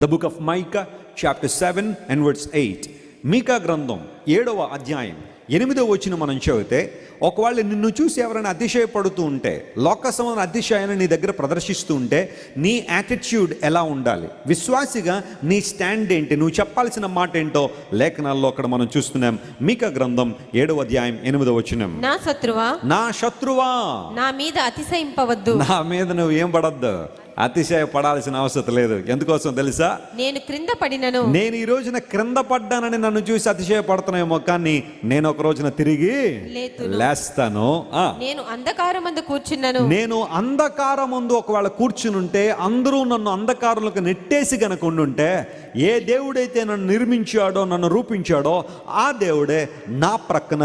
The book of Micah, chapter 7 and verse 8. మీకా గ్రంథం 7వ అధ్యాయం 8వ వచనం మనం చదివితే, ఒకవేళ నిన్ను చూసి ఎవరైనా అతిశయపడుతూ ఉంటే, లోక సంబంధ అతిశయాన్ని నీ దగ్గర ప్రదర్శిస్తూ ఉంటే, నీ యాటిట్యూడ్ ఎలా ఉండాలి, విశ్వాసిగా నీ స్టాండ్ ఏంటి, నువ్వు చెప్పాల్సిన మాట ఏంటో లేఖనాల్లో అక్కడ మనం చూస్తున్నాం. మీకా గ్రంథం 7వ అధ్యాయం 8వ వచనం. నా శత్రువా నా మీద అతిశయింపవద్దు. నా మీద నువ్వు ఏం పడద్దు, అతిశయపడాల్సిన అవసరం లేదు. ఎందుకోసం తెలుసా? నేను క్రింద పడినను, నేను ఈ రోజున క్రింద పడ్డానని నన్ను చూసి అతిశయపడుతున్నాయేమో, కానీ నేను ఒక రోజున తిరిగి లేస్తాను. నేను అంధకారమందు కూర్చున్నాను. నేను అంధకారమందు ఒకవేళ కూర్చునుంటే, అందరూ నన్ను అంధకారంలోకి నెట్టేసి గనక ఉండుంటే, ఏ దేవుడైతే నన్ను నిర్మించాడో, నన్ను రూపించాడో, ఆ దేవుడే నా ప్రక్కన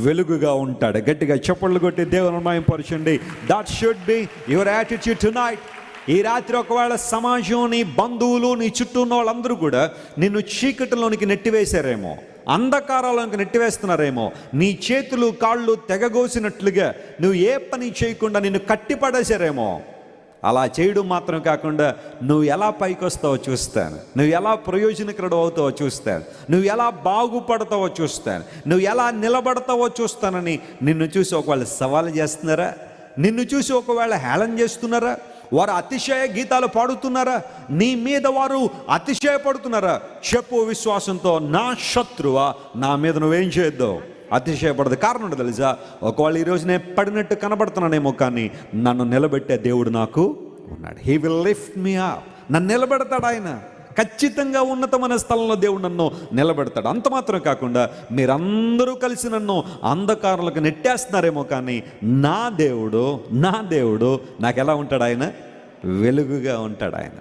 వెలుగుగా ఉంటాడు. గట్టిగా చప్పట్లు కొట్టి దేవుని మహిమపరచండి. That should be your attitude tonight. ఈ రాత్రి ఒకవేళ సమాజం, నీ బంధువులు, నీ చుట్టూ ఉన్న వాళ్ళందరూ కూడా నిన్ను చీకటిలోనికి నెట్టివేశారేమో, అంధకారాలోనికి నెట్టివేస్తున్నారేమో, నీ చేతులు కాళ్ళు తెగగోసినట్లుగా నువ్వు ఏ పని చేయకుండా నిన్ను కట్టిపడేశారేమో, అలా చేయడం మాత్రం కాకుండా నువ్వు ఎలా పైకి వస్తావో చూస్తాను, నువ్వు ఎలా ప్రయోజనకరుడు అవుతావో చూస్తాను, నువ్వు ఎలా బాగుపడతావో చూస్తాను, నువ్వు ఎలా నిలబడతావో చూస్తానని నిన్ను చూసి ఒకవేళ సవాలు చేస్తున్నారా? నిన్ను చూసి ఒకవేళ హేళన చేస్తున్నారా? వారు అతిశయ గీతాలు పాడుతున్నారా? నీ మీద వారు అతిశయపడుతున్నారా? చెప్పు విశ్వాసంతో, నా శత్రువా, నా మీద నువ్వేం చేయొద్దు, అతిశయపడదు. కారణం తెలుసా? ఒకవేళ ఈరోజు నేను పడినట్టు కనబడుతున్నానేమో, కానీ నన్ను నిలబెట్టే దేవుడు నాకు ఉన్నాడు. He will lift me up. నన్ను నిలబెడతాడు ఆయన. ఖచ్చితంగా ఉన్నతమైన స్థలంలో దేవుడు నన్ను నిలబెడతాడు. అంత మాత్రం కాకుండా మీరందరూ కలిసి నన్ను అంధకారాలకు నెట్టేస్తున్నారేమో, కానీ నా దేవుడు నాకు ఎలా ఉంటాడు? ఆయన వెలుగుగా ఉంటాడు. ఆయన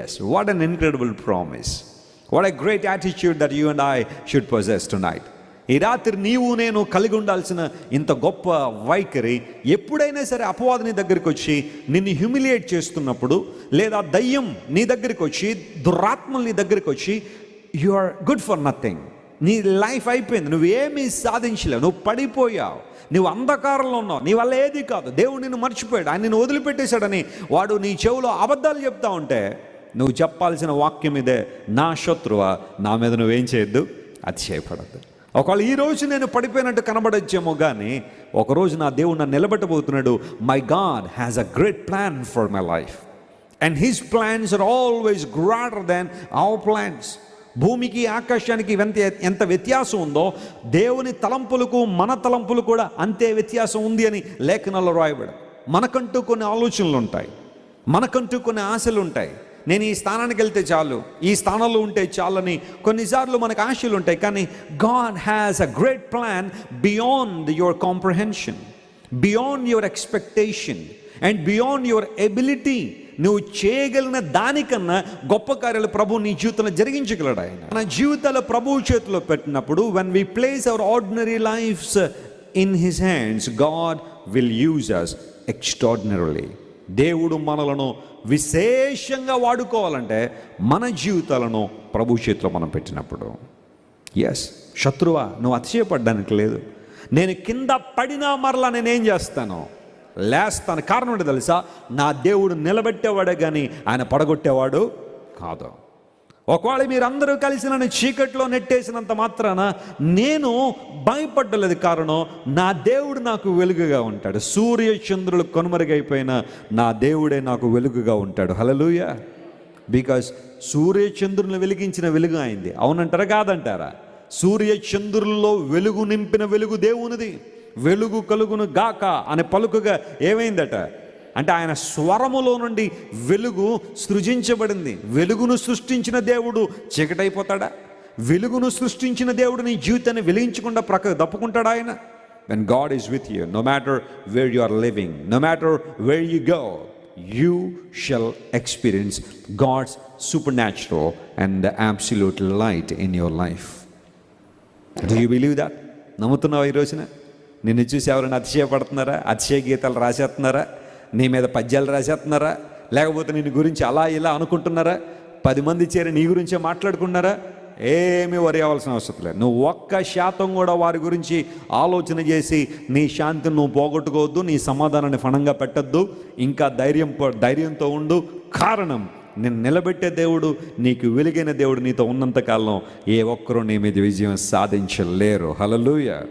yes, what an incredible promise, what a great attitude that you and I should possess tonight. ఈ రాత్రి నీవు నేను కలిగి ఉండాల్సిన ఇంత గొప్ప వైఖరి, ఎప్పుడైనా సరే అపవాది నీ దగ్గరికి వచ్చి నిన్ను హ్యూమిలియేట్ చేస్తున్నప్పుడు, లేదా దయ్యం నీ దగ్గరికి వచ్చి, దురాత్మలు నీ దగ్గరికి వచ్చి, you are good for nothing, నీ లైఫ్ అయిపోయింది, నువ్వేమీ సాధించలేవు, నువ్వు పడిపోయావు, నువ్వు అంధకారంలో ఉన్నావు, నీ వల్ల ఏది కాదు, దేవుడు నిన్ను మర్చిపోయాడు, ఆయన నిన్ను వదిలిపెట్టేశాడని వాడు నీ చెవిలో అబద్ధాలు చెప్తా ఉంటే, నువ్వు చెప్పాల్సిన వాక్యం ఇదే, నా శత్రువా, నా మీద నువ్వేం చేయొద్దు, అతిశయపడద్దు. ఒకవేళ ఈరోజు నేను పడిపోయినట్టు కనబడొచ్చేమో, కానీ ఒకరోజు నా దేవుడు నన్ను నిలబెట్టబోతున్నాడు. My God has a great plan for my life, and his plans are always greater than our plans. భూమికి ఆకాశానికి ఎంత వ్యత్యాసం ఉందో, దేవుని తలంపులకు మన తలంపులు కూడా అంతే వ్యత్యాసం ఉంది అని లేఖనాల్లో రాయబడి. మనకంటూ కొన్ని ఆలోచనలు ఉంటాయి, మనకంటూ కొన్ని ఆశలు ఉంటాయి. నేను ఈ స్థానానికి వెళ్తే చాలు, ఈ స్థానంలో ఉంటే చాలని కొన్నిసార్లు మనకు ఆశలు ఉంటాయి. కానీ God has a great plan beyond your comprehension, beyond your expectation and beyond your ability. నువ్వు చేయగలిగిన దానికన్నా గొప్ప కార్యాలు ప్రభు నీ జీవితంలో జరిగించగలడు. ఆయన మన జీవితాలు ప్రభువు చేతిలో పెట్టినప్పుడు, when we place our ordinary lives in his hands, God will use us extraordinarily. దేవుడు మనలను విశేషంగా వాడుకోవాలంటే మన జీవితాలను ప్రభు చేతిలో మనం పెట్టినప్పుడు. ఎస్, శత్రువా, నువ్వు అతిశయపడ్డానికి లేదు. నేను కింద పడినా మరలా నేనేం చేస్తాను, లేస్తాను. కారణం ఏంటో తెలుసా? నా దేవుడు నిలబెట్టేవాడే కానీ ఆయన పడగొట్టేవాడు కాదు. ఒకవేళ మీరందరూ కలిసి నన్ను చీకట్లో నెట్టేసినంత మాత్రాన నేను భయపడ్డలేదు. కారణం, నా దేవుడు నాకు వెలుగుగా ఉంటాడు. సూర్య చంద్రులు కనుమరుగైపోయినా నా దేవుడే నాకు వెలుగుగా ఉంటాడు. హల్లెలూయా. బికాస్ సూర్య చంద్రులను వెలిగించిన వెలుగు అయింది. అవునంటారా కాదంటారా? సూర్య చంద్రుల్లో వెలుగు నింపిన వెలుగు దేవునిది. వెలుగు కలుగును గాక అనే పలుకుగా ఏమైందట అంటే, ఆయన స్వరములో నుండి వెలుగు సృజించబడింది. వెలుగును సృష్టించిన దేవుడు చీకటైపోతాడా? వెలుగును సృష్టించిన దేవుడు నీ జీవితాన్ని వెలిగించకుండా ప్రక్క తప్పుకుంటాడా? ఆయన when God is with you, no matter where you are living, no matter where you go, you shall experience God's supernatural and absolute light in your life. Do you believe that? నమ్ముతున్నావా? ఈ రోజున నిన్ను చూసి ఎవరైనా అతిశయపడుతున్నారా? అతిశయ గీతాలు రాసేస్తున్నారా? నీ మీద పద్యాలు రాసేస్తున్నారా? లేకపోతే నిన్ను గురించి అలా ఇలా అనుకుంటున్నారా? 10 మంది చేరి నీ గురించే మాట్లాడుకున్నారా? ఏమీ వరి అవ్వాల్సిన అవసరం లేదు. నువ్వు 1% కూడా వారి గురించి ఆలోచన చేసి నీ శాంతిని నువ్వు పోగొట్టుకోవద్దు, నీ సమాధానాన్ని ఫణంగా పెట్టద్దు. ఇంకా ధైర్యంతో ఉండు. కారణం, నేను నిలబెట్టే దేవుడు, నీకు వెలిగిన దేవుడు నీతో ఉన్నంతకాలం ఏ ఒక్కరూ నీ మీద విజయం సాధించలేరు. హల్లెలూయా.